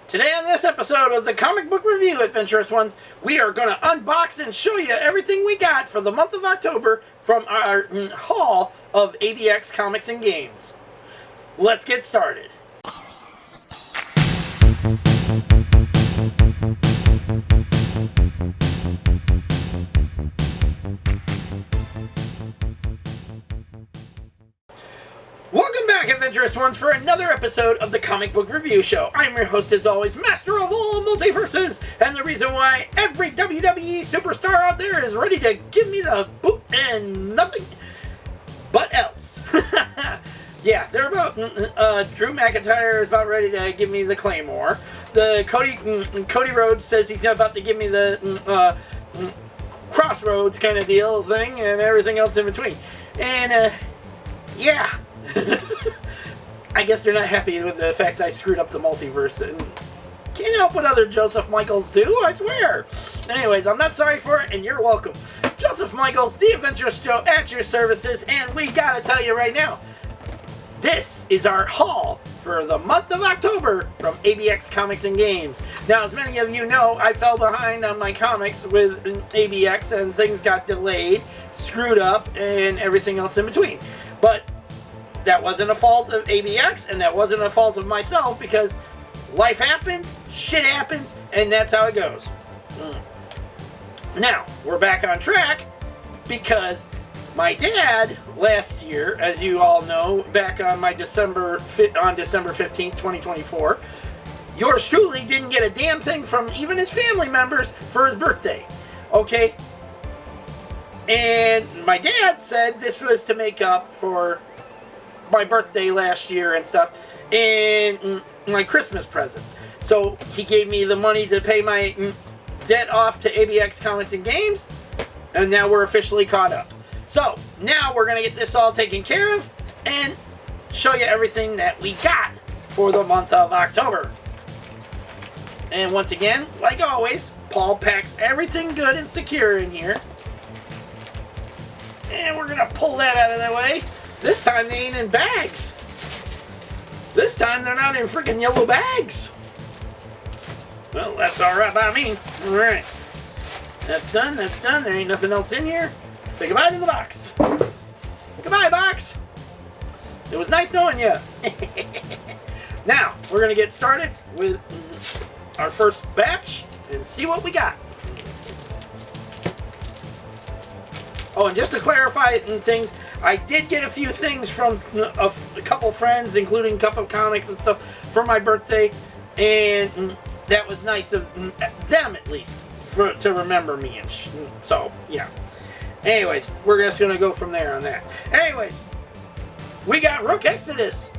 Today on this episode of the Comic Book Review, Adventurous Ones, we are going to unbox and show you everything we got for the month of October from our haul of ABX Comics and Games. Let's get started. Welcome back, Adventurous Ones, for another episode of the Comic Book Review Show. I'm your host, as always, Master of all multiverses, and the reason why every WWE superstar out there is ready to give me the boot and nothing but else. Yeah, they're about, Drew McIntyre is about ready to give me the Claymore. Cody Rhodes says he's about to give me the Crossroads kind of deal thing, and everything else in between. And, yeah. I guess they're not happy with the fact I screwed up the multiverse, and can't help what other Joseph Michaels do, I swear. Anyways, I'm not sorry for it, and you're welcome. Joseph Michaels, the Adventurous Joe, at your services, and we gotta tell you right now, this is our haul for the month of October from ABX Comics and Games. Now, as many of you know, I fell behind on my comics with ABX, and things got delayed, screwed up, and everything else in between. But that wasn't a fault of ABX, and that wasn't a fault of myself, because life happens, shit happens, and that's how it goes. Now, we're back on track, because my dad, last year, as you all know, back on December 15th, 2024, yours truly didn't get a damn thing from even his family members for his birthday. Okay? And my dad said this was to make up for my birthday last year and stuff, and my Christmas present. So he gave me the money to pay my debt off to ABX Comics and Games, and now we're officially caught up. So now we're gonna get this all taken care of and show you everything that we got for the month of October. And once again, like always, Paul packs everything good and secure in here. And we're gonna pull that out of the way. This time they ain't in bags. This time they're not in freaking yellow bags. Well, that's alright by me. Alright. That's done, that's done. There ain't nothing else in here. Say goodbye to the box. Goodbye, box. It was nice knowing you. Now, we're going to get started with our first batch and see what we got. Oh, and just to clarify things, I did get a few things from a couple friends, including Cup of Comics and stuff, for my birthday, and that was nice of them, at least, to remember me. And so, yeah. Anyways, we're just going to go from there on that. Anyways, we got Rook Exodus,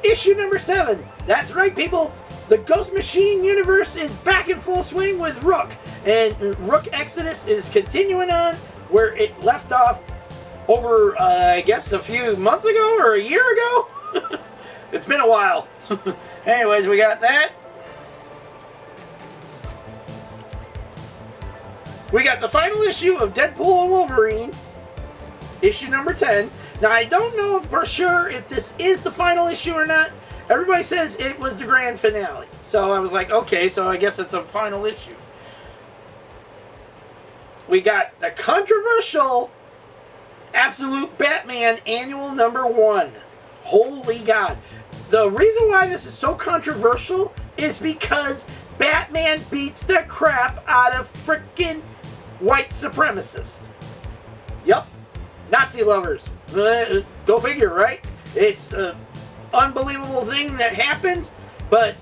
issue number 7. That's right, people. The Ghost Machine universe is back in full swing with Rook, and Rook Exodus is continuing on where it left off over, I guess, a few months ago or a year ago. It's been a while. Anyways, we got that. We got the final issue of Deadpool and Wolverine, issue number 10. Now, I don't know for sure if this is the final issue or not. Everybody says it was the grand finale. So I was like, okay, so I guess it's a final issue. We got the controversial Absolute Batman Annual number 1. Holy God. The reason why this is so controversial is because Batman beats the crap out of frickin' white supremacists. Yup. Nazi lovers. Go figure, right? It's an unbelievable thing that happens, but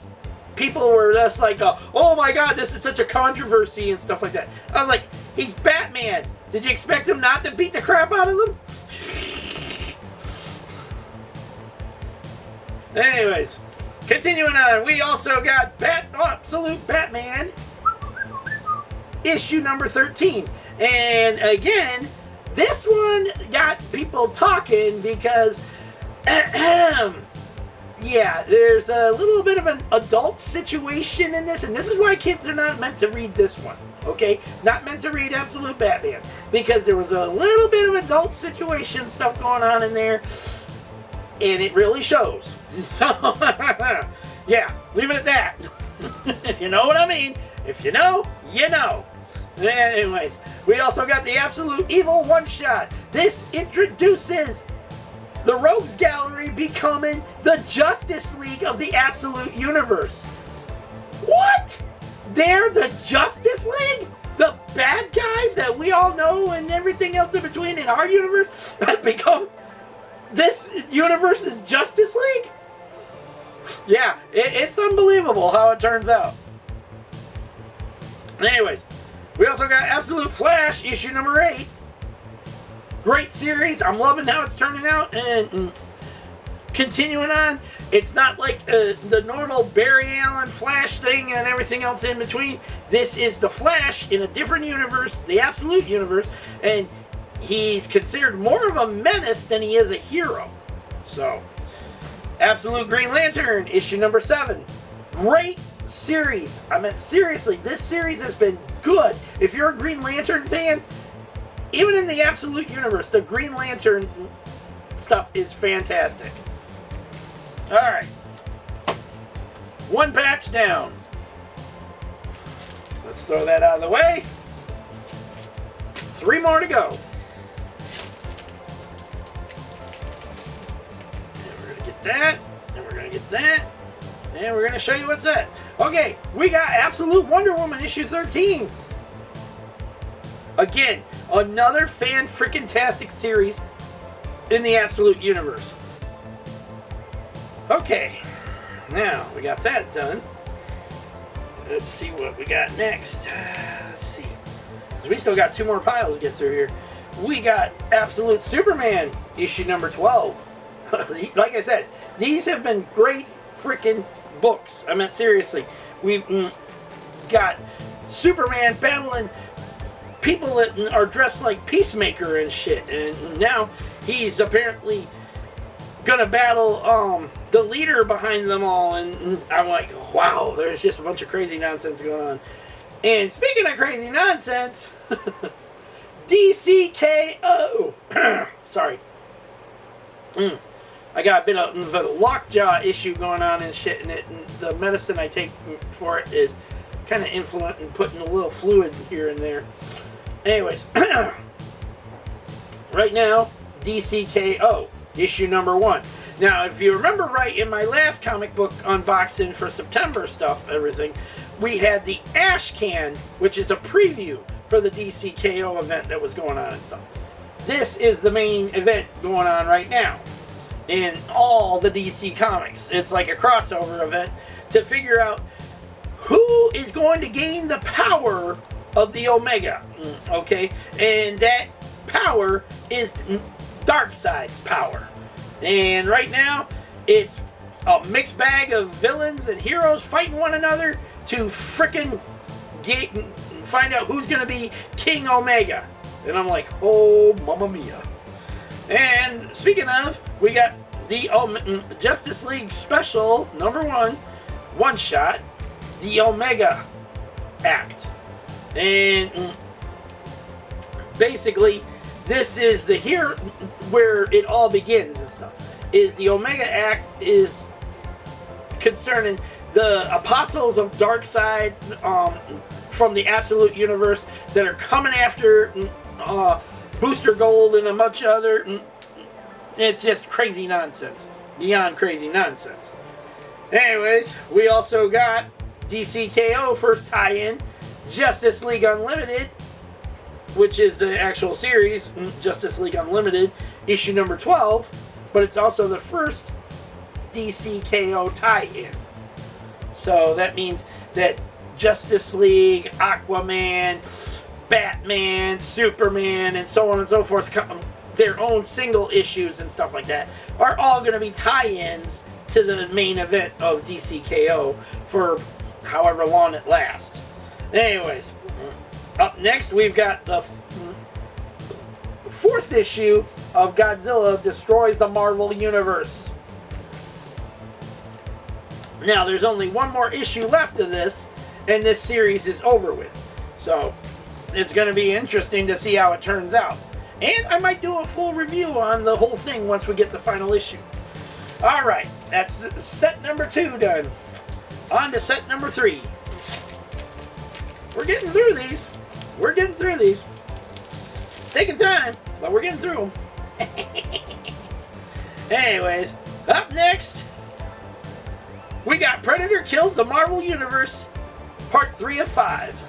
people were just like, oh my God, this is such a controversy and stuff like that. I was like, he's Batman. Did you expect him not to beat the crap out of them? Anyways, continuing on, we also got Absolute Batman, issue number 13. And again, this one got people talking because, yeah, there's a little bit of an adult situation in this, and this is why kids are not meant to read this one. Okay, not meant to read Absolute Batman, because there was a little bit of adult situation stuff going on in there, and it really shows. So, yeah, leave it at that. You know what I mean? If you know, you know. Anyways, we also got the Absolute Evil one-shot. This introduces the Rogues Gallery becoming the Justice League of the Absolute Universe. What? They're the Justice League? The bad guys that we all know and everything else in between in our universe have become this universe's Justice League? Yeah, it's unbelievable how it turns out. Anyways, we also got Absolute Flash, issue number 8. Great series. I'm loving how it's turning out. And continuing on, it's not like the normal Barry Allen Flash thing and everything else in between. This is the Flash in a different universe, the Absolute Universe, and he's considered more of a menace than he is a hero. So, Absolute Green Lantern, issue number 7. Great series. I mean, seriously, this series has been good. If you're a Green Lantern fan, even in the Absolute Universe, the Green Lantern stuff is fantastic. Alright. One patch down. Let's throw that out of the way. 3 more to go. And we're going to get that. And we're going to get that. And we're going to show you what's that. Okay, we got Absolute Wonder Woman issue 13. Again, another fan-freaking-tastic series in the Absolute Universe. Okay, now we got that done. Let's see what we got next. Let's see. So we still got 2 more piles to get through here. We got Absolute Superman, issue number 12. Like I said, these have been great freaking books. I mean, seriously. We've got Superman battling people that are dressed like Peacemaker and shit. And now he's apparently gonna battle the leader behind them all, and I'm like, wow, there's just a bunch of crazy nonsense going on. And speaking of crazy nonsense, DCKO. Sorry. I got a bit of a lockjaw issue going on and shit, and the medicine I take for it is kind of influent and putting a little fluid here and there. Anyways, right now, DCKO, issue number 1. Now, if you remember right, in my last comic book unboxing for September stuff, everything, we had the Ash Can, which is a preview for the DCKO event that was going on and stuff. This is the main event going on right now in all the DC comics. It's like a crossover event to figure out who is going to gain the power of the Omega, okay? And that power is Darkseid's power. And right now, it's a mixed bag of villains and heroes fighting one another to frickin' find out who's gonna be King Omega. And I'm like, oh, mamma mia. And speaking of, we got the Justice League Special number 1 one-shot, the Omega Act. And basically, this is the here where it all begins and stuff. Is the Omega Act is concerning the apostles of Darkseid from the Absolute Universe that are coming after Booster Gold and a bunch of other. It's just crazy nonsense, beyond crazy nonsense. Anyways, we also got DCKO first tie-in, Justice League Unlimited, which is the actual series, Justice League Unlimited, issue number 12, but it's also the first DCKO tie-in. So that means that Justice League, Aquaman, Batman, Superman, and so on and so forth, their own single issues and stuff like that, are all going to be tie-ins to the main event of DCKO for however long it lasts. Anyways, up next we've got the 4th issue of Godzilla Destroys the Marvel Universe. Now there's only one more issue left of this, and this series is over with. So it's going to be interesting to see how it turns out. And I might do a full review on the whole thing once we get the final issue. Alright, that's set number 2 done. On to set number 3. We're getting through these. We're getting through these. Taking time, but we're getting through them. Anyways, up next, we got Predator Kills the Marvel Universe, Part 3 of 5.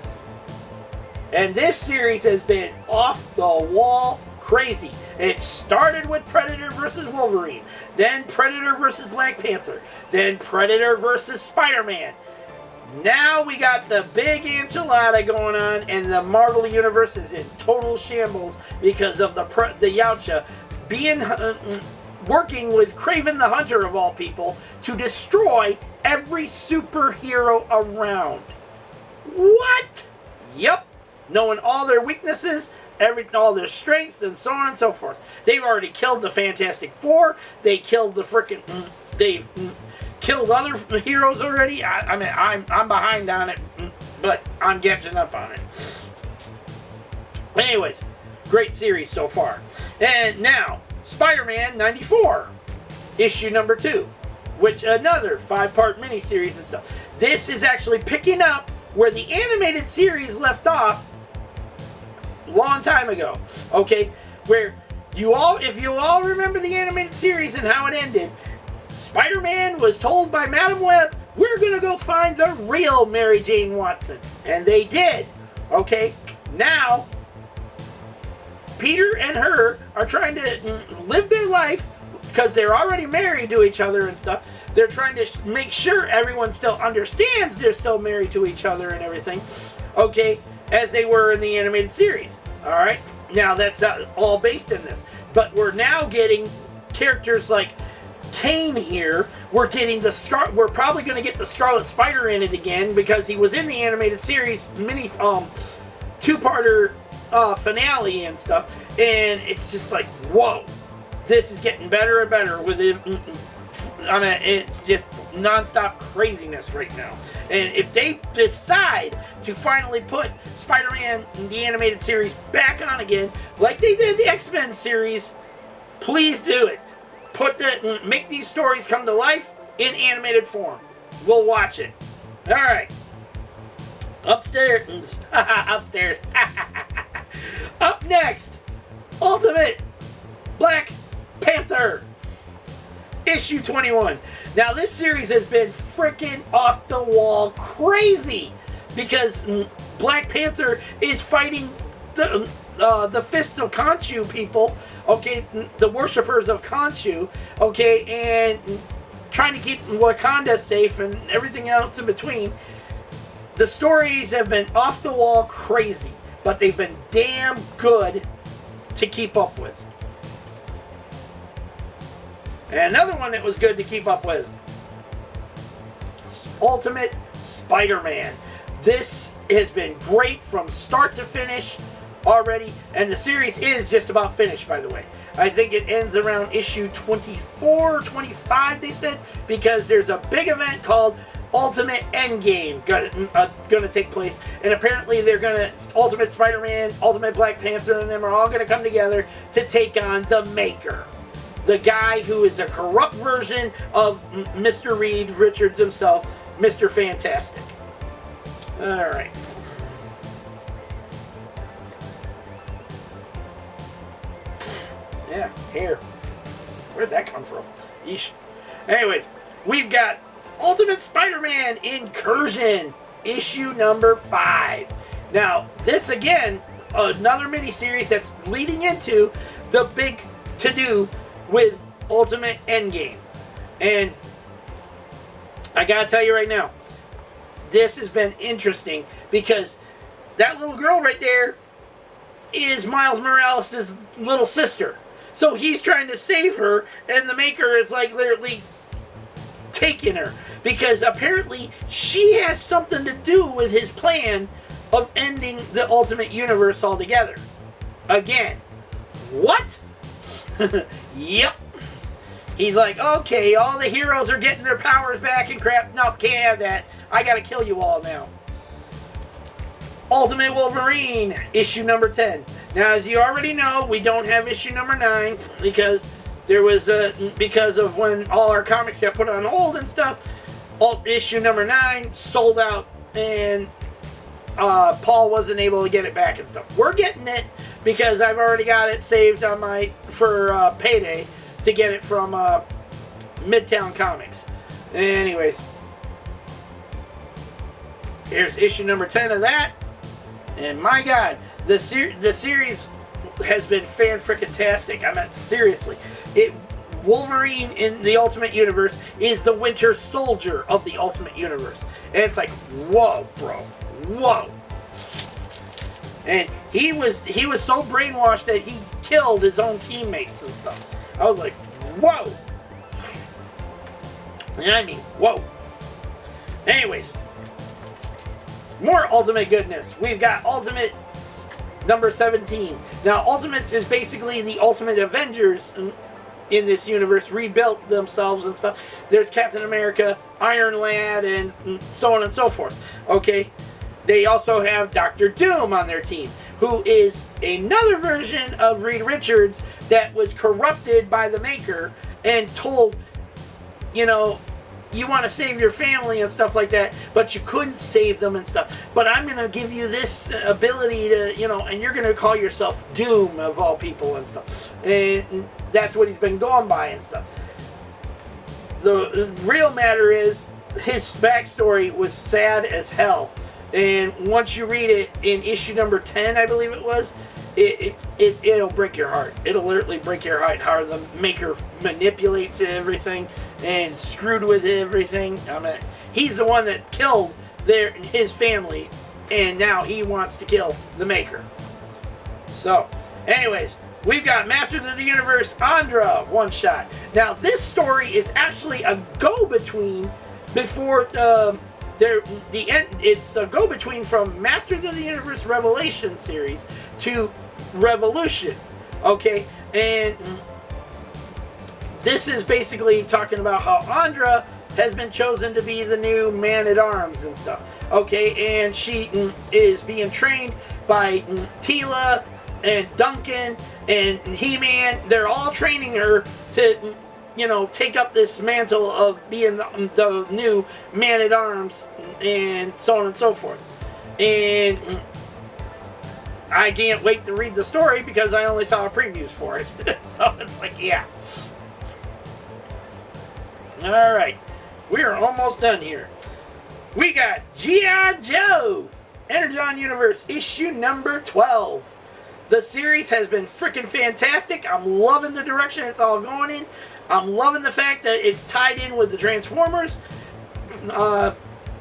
And this series has been off the wall crazy. It started with Predator versus Wolverine, then Predator versus Black Panther, then Predator versus Spider-Man. Now we got the big enchilada going on, and the Marvel Universe is in total shambles because of the Yautja being working with Kraven the Hunter of all people to destroy every superhero around. What? Yep. Knowing all their weaknesses, all their strengths, and so on and so forth. They've already killed the Fantastic Four. They killed the frickin'. They've killed other heroes already. I mean, I'm behind on it, but I'm catching up on it. Anyways, great series so far. And now, Spider-Man 94, issue number 2, which another 5-part miniseries and stuff. This is actually picking up where the animated series left off long time ago, okay? Where if you all remember the animated series and how it ended, Spider-Man was told by Madam Web, we're gonna go find the real Mary Jane Watson. And they did, okay? Now, Peter and her are trying to live their life because they're already married to each other and stuff. They're trying to make sure everyone still understands they're still married to each other and everything, okay, as they were in the animated series, all right? Now, that's not all based in this, but we're now getting characters like Kane here. We're getting we're probably going to get the Scarlet Spider in it again because he was in the animated series mini two-parter finale and stuff, and it's just like, whoa, this is getting better and better with it. I mean, it's just non-stop craziness right now. And if they decide to finally put Spider-Man in the animated series back on again, like they did the X-Men series, please do it. Make these stories come to life in animated form. We'll watch it. All right. Upstairs. Upstairs. Up next, Ultimate Black Panther, issue 21. Now, this series has been freaking off the wall crazy because Black Panther is fighting the Fists of Khonshu people, okay, the worshippers of Khonshu, okay, and trying to keep Wakanda safe and everything else in between. The stories have been off the wall crazy, but they've been damn good to keep up with. And another one that was good to keep up with, Ultimate Spider-Man. This has been great from start to finish already, and the series is just about finished, by the way. I think it ends around issue 24, 25, they said, because there's a big event called Ultimate Endgame gonna take place, and apparently they're gonna Ultimate Spider-Man, Ultimate Black Panther, and them are all gonna come together to take on the Maker, the guy who is a corrupt version of Mr. Reed Richards himself, Mr. Fantastic. All right. Yeah, hair. Where'd that come from? Yeesh. Anyways, we've got Ultimate Spider-Man Incursion, issue number 5. Now, this again, another miniseries that's leading into the big to-do with Ultimate Endgame. And I gotta tell you right now, this has been interesting because that little girl right there is Miles Morales' little sister. So he's trying to save her, and the Maker is like literally taking her because apparently she has something to do with his plan of ending the Ultimate Universe altogether. Again, what? Yep. He's like, okay, all the heroes are getting their powers back and crap. Nope, can't have that. I gotta kill you all now. Ultimate Wolverine, issue number 10. Now, as you already know, we don't have issue number 9 because there was because of when all our comics got put on hold and stuff. issue number 9 sold out, and Paul wasn't able to get it back and stuff. We're getting it because I've already got it saved on for payday to get it from Midtown Comics. Anyways, here's issue number 10 of that, and my God, the series has been fan-frickin-tastic. I mean, seriously, Wolverine in the Ultimate Universe is the Winter Soldier of the Ultimate Universe, and it's like, whoa, bro, whoa. And he was so brainwashed that he killed his own teammates and stuff. I was like, whoa. And I mean, whoa. Anyways, more Ultimate goodness. We've got Ultimates number 17. Now, Ultimates is basically the Ultimate Avengers in this universe, rebuilt themselves and stuff. There's Captain America, Iron Lad, and so on and so forth. Okay? They also have Dr. Doom on their team, who is another version of Reed Richards that was corrupted by the Maker and told, you know, you want to save your family and stuff like that, but you couldn't save them and stuff. But I'm going to give you this ability to, you know, and you're going to call yourself Doom, of all people, and stuff. And that's what he's been going by and stuff. The real matter is, his backstory was sad as hell. And once you read it in issue number 10, I believe it was, it'll break your heart. It'll literally break your heart how the Maker manipulates everything and screwed with everything. I mean, he's the one that killed his family, and now he wants to kill the Maker. So, anyways, we've got Masters of the Universe Andra one-shot. Now, this story is actually a go-between before the end. It's a go-between from Masters of the Universe Revelation series to Revolution. Okay, and this is basically talking about how Andra has been chosen to be the new Man-at-Arms and stuff. Okay, and she is being trained by Teela and Duncan and He-Man. They're all training her to, you know, take up this mantle of being the new Man-at-Arms and so on and so forth. And I can't wait to read the story because I only saw previews for it. So it's like, yeah. Alright, we're almost done here. We got G.I. Joe! Energon Universe issue number 12. The series has been freaking fantastic. I'm loving the direction it's all going in. I'm loving the fact that it's tied in with the Transformers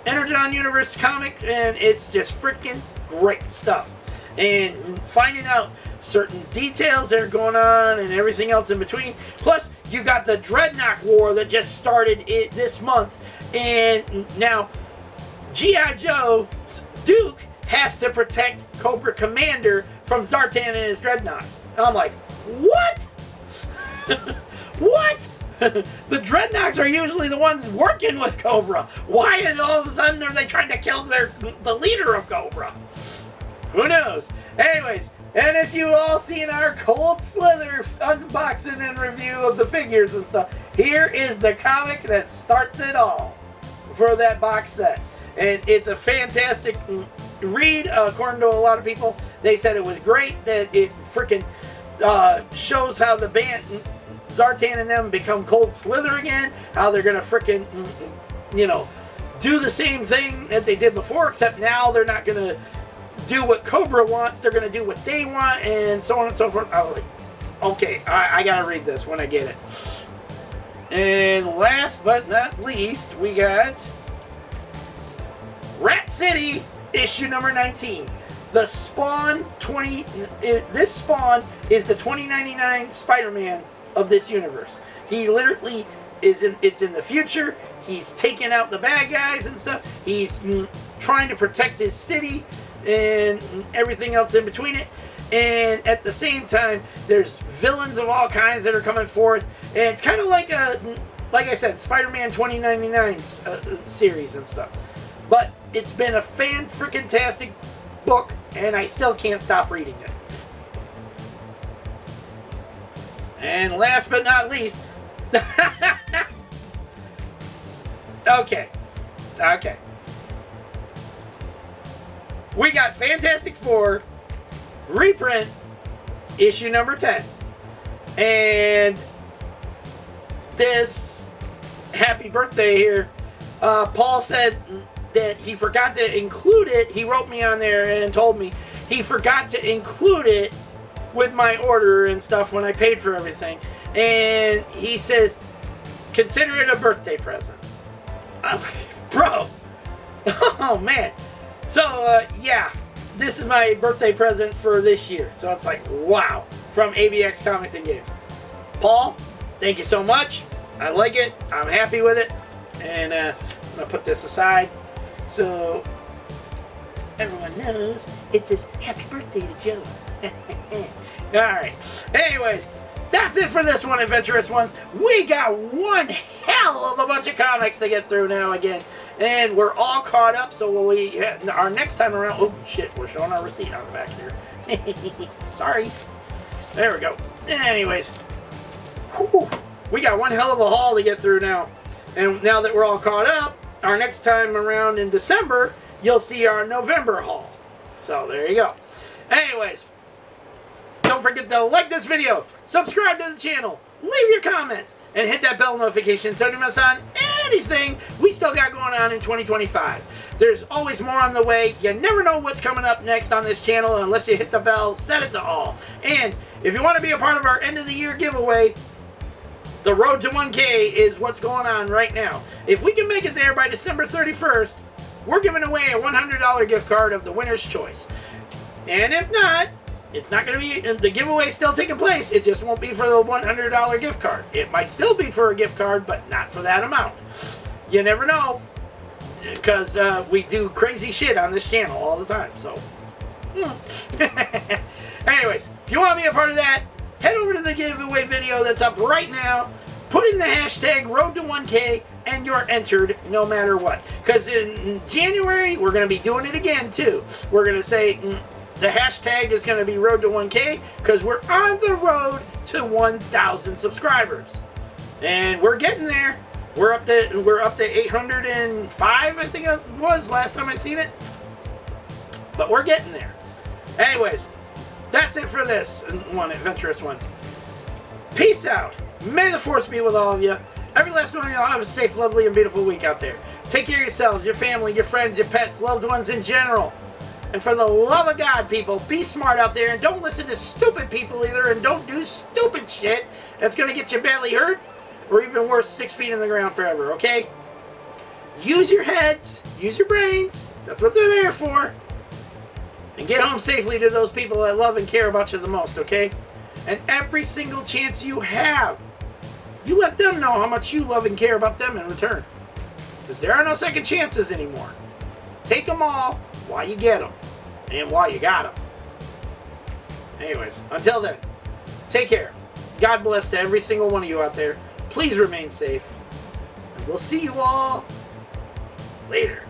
Energon Universe comic, and it's just freaking great stuff. And finding out certain details that are going on and everything else in between. Plus, you got the Dreadnought War that just started this month, and now G.I. Joe's Duke has to protect Cobra Commander from Zartan and his Dreadnoughts. And I'm like, what? What? The Dreadnoughts are usually the ones working with Cobra. Why all of a sudden are they trying to kill the leader of Cobra? Who knows? Anyways, and if you all seen our Cold Slither unboxing and review of the figures and stuff, here is the comic that starts it all for that box set. And it's a fantastic read, according to a lot of people. They said it was great, that it freaking shows how the band, Zartan and them, become Cold Slither again, how they're going to freaking, you know, do the same thing that they did before, except now they're not going to do what Cobra wants, they're going to do what they want, and so on and so forth. I was like, okay, I got to read this when I get it. And last but not least, we got Rat City issue number 19. The Spawn 20. This Spawn is the 2099 Spider-Man of this universe. He literally is in. It's in the future. He's taking out the bad guys and stuff. He's trying to protect his city and everything else in between it. And at the same time, there's villains of all kinds that are coming forth. And it's kind of like like I said, Spider-Man 2099's series and stuff. But it's been a fan-freaking-tastic book, and I still can't stop reading it. And last but not least, okay, Okay. We got Fantastic Four reprint issue number 10. And this happy birthday here, Paul said that he forgot to include it. He wrote me on there and told me he forgot to include it with my order and stuff when I paid for everything. And he says, consider it a birthday present. I'm like, bro. Oh, man. So, yeah. This is my birthday present for this year. So it's like, wow. From ABX Comics and Games. Paul, thank you so much. I like it. I'm happy with it. And I'm going to put this aside so everyone knows it says happy birthday to Joe. Alright. Anyways, that's it for this one, Adventurous Ones. We got one hell of a bunch of comics to get through now again. And we're all caught up, so our next time around... Oh, shit, we're showing our receipt on the back here. Sorry. There we go. Anyways. Whew, we got one hell of a haul to get through now. And now that we're all caught up, our next time around in December, you'll see our November haul. So, there you go. Anyways. Don't forget to like this video, subscribe to the channel, leave your comments, and hit that bell notification so you don't miss on anything we still got going on in 2025. There's always more on the way. You never know what's coming up next on this channel unless you hit the bell, set it to all. And if you want to be a part of our end of the year giveaway, the road to 1K is what's going on right now. If we can make it there by December 31st, we're giving away a $100 gift card of the winner's choice. And if not, it's not going to be, the giveaway still taking place. It just won't be for the $100 gift card. It might still be for a gift card, but not for that amount. You never know, because we do crazy shit on this channel all the time, so. Anyways, if you want to be a part of that, head over to the giveaway video that's up right now. Put in the hashtag Road to 1K, and you're entered no matter what. Because in January, we're going to be doing it again, too. We're going to say... the hashtag is going to be Road to 1K because we're on the road to 1,000 subscribers, and we're getting there. We're up to 805, I think it was last time I seen it. But we're getting there. Anyways, that's it for this one, Adventurous Ones. Peace out. May the Force be with all of you. Every last one of y'all have a safe, lovely, and beautiful week out there. Take care of yourselves, your family, your friends, your pets, loved ones in general. And for the love of God, people, be smart out there and don't listen to stupid people either, and don't do stupid shit that's going to get you badly hurt or even worse, 6 feet in the ground forever, okay? Use your heads, use your brains. That's what they're there for. And get home safely to those people that love and care about you the most, okay? And every single chance you have, you let them know how much you love and care about them in return. Because there are no second chances anymore. Take them all while you get them. And while you got them. Anyways, until then, take care. God bless to every single one of you out there. Please remain safe. And we'll see you all later.